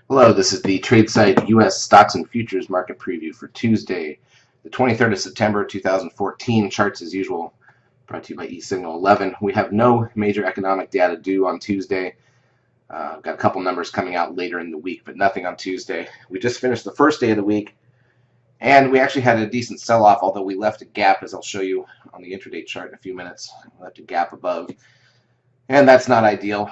Hello, this is the Tradesight U.S. Stocks and Futures Market Preview for Tuesday, the 23rd of September, 2014. Charts as usual, brought to you by eSignal 11. We have no major economic data due on Tuesday. Got a couple numbers coming out later in the week, but nothing on Tuesday. We just finished the first day of the week, and we actually had a decent sell-off, although we left a gap, as I'll show you on the intraday chart in a few minutes. We left a gap above, and that's not ideal.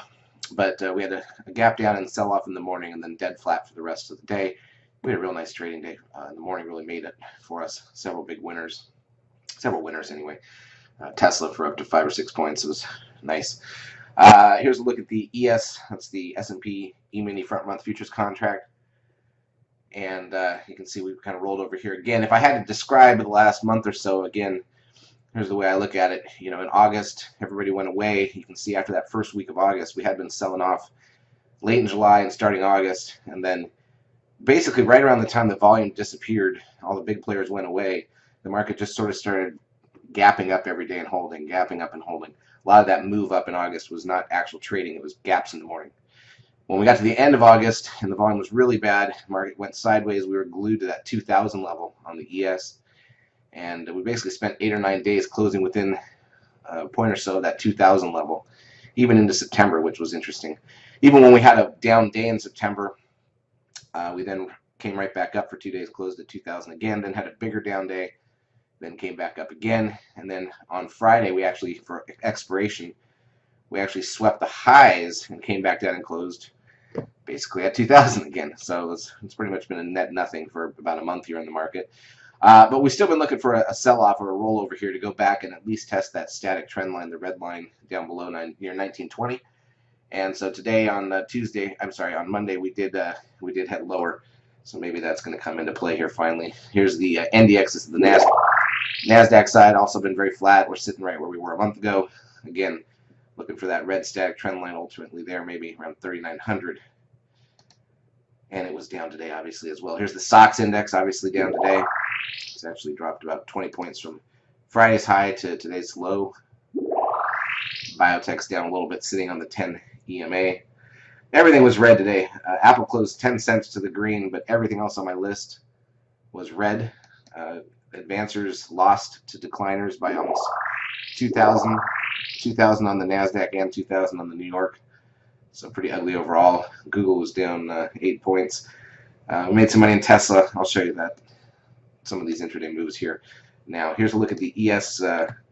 But we had a gap down and sell-off in the morning and then dead flat for the rest of the day. We had a real nice trading day. The morning really made it for us. Several big winners. Several winners anyway. Tesla for up to 5 or 6 points. It was nice. Here's a look at the ES. That's the S&P E-mini front month futures contract. And you can see we've kind of rolled over here again. If I had to describe the last month or so, again, here's the way I look at it. You know, in August, everybody went away. You can see after that first week of August, we had been selling off late in July and starting August. And then basically right around the time the volume disappeared, all the big players went away, the market just sort of started gapping up every day and holding, gapping up and holding. A lot of that move up in August was not actual trading. It was gaps in the morning. When we got to the end of August and the volume was really bad, the market went sideways. We were glued to that 2,000 level on the ES. And we basically spent 8 or 9 days closing within a point or so of that 2,000 level, even into September, which was interesting. Even when we had a down day in September, we then came right back up for 2 days, closed at 2,000 again, then had a bigger down day, then came back up again. And then on Friday, we actually, for expiration, we actually swept the highs and came back down and closed basically at 2,000 again. So it's pretty much been a net nothing for about a month here in the market. But we've still been looking for a sell-off or a rollover here to go back and at least test that static trend line, the red line down below near 1920. And so today on on Monday we did head lower. So maybe that's going to come into play here finally. Here's the NDX. This is the NASDAQ side. Also been very flat. We're sitting right where we were a month ago. Again, looking for that red static trend line ultimately there, maybe around 3,900. And it was down today, obviously, as well. Here's the SOX index, obviously down today. It's actually dropped about 20 points from Friday's high to today's low. Biotech's down a little bit, sitting on the 10 EMA. Everything was red today. Apple closed 10 cents to the green, but everything else on my list was red. Advancers lost to decliners by almost 2,000. 2,000 on the NASDAQ and 2,000 on the New York. So pretty ugly overall. Google was down 8 points. We made some money in Tesla. I'll show you that. Some of these intraday moves here. Now, here's a look at the ES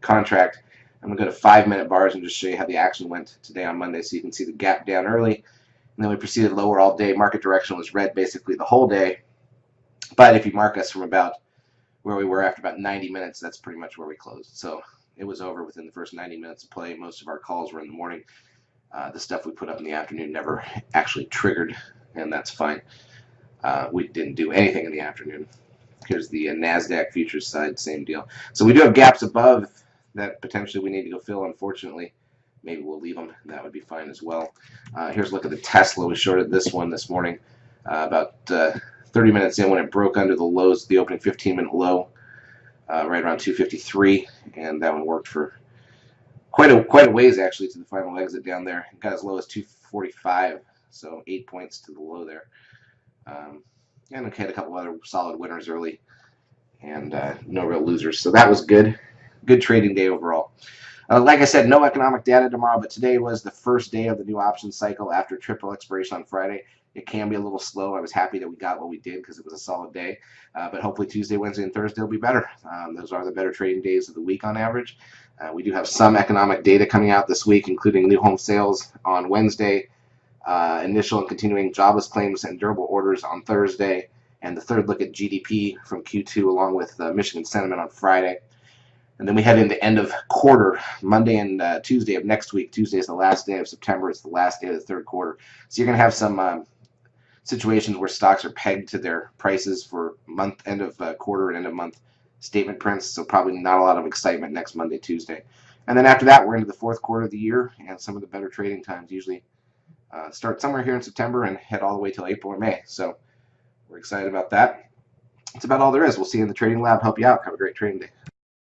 contract. I'm going to go to 5-minute bars and just show you how the action went today on Monday so you can see the gap down early. And then we proceeded lower all day. Market direction was red basically the whole day. But if you mark us from about where we were after about 90 minutes, that's pretty much where we closed. So it was over within the first 90 minutes of play. Most of our calls were in the morning. The stuff we put up in the afternoon never actually triggered, and that's fine. We didn't do anything in the afternoon. Here's the NASDAQ futures side, same deal. So we do have gaps above that potentially we need to go fill, unfortunately. Maybe we'll leave them. That would be fine as well. Here's a look at the Tesla. We shorted this one this morning about 30 minutes in when it broke under the lows, the opening 15-minute low, right around 253, and that one worked for quite a ways actually to the final exit down there. It got as low as 245, so 8 points to the low there. And we had a couple other solid winners early, and no real losers. So that was good. Good trading day overall. Like I said, no economic data tomorrow, but today was the first day of the new option cycle after triple expiration on Friday. It can be a little slow. I was happy that we got what we did because it was a solid day. But hopefully Tuesday, Wednesday, and Thursday will be better. Those are the better trading days of the week on average. We do have some economic data coming out this week, including new home sales on Wednesday, initial and continuing jobless claims and durable orders on Thursday, and the third look at GDP from Q2 along with Michigan sentiment on Friday. And then we head into end of quarter, Monday and Tuesday of next week. Tuesday is the last day of September. It's the last day of the third quarter. So you're going to have some situations where stocks are pegged to their prices for end of quarter and end of month statement prints. So probably not a lot of excitement next Monday, Tuesday. And then after that, we're into the fourth quarter of the year, and some of the better trading times usually start somewhere here in September and head all the way till April or May. So we're excited about that. That's about all there is. We'll see you in the trading lab. Help you out. Have a great trading day.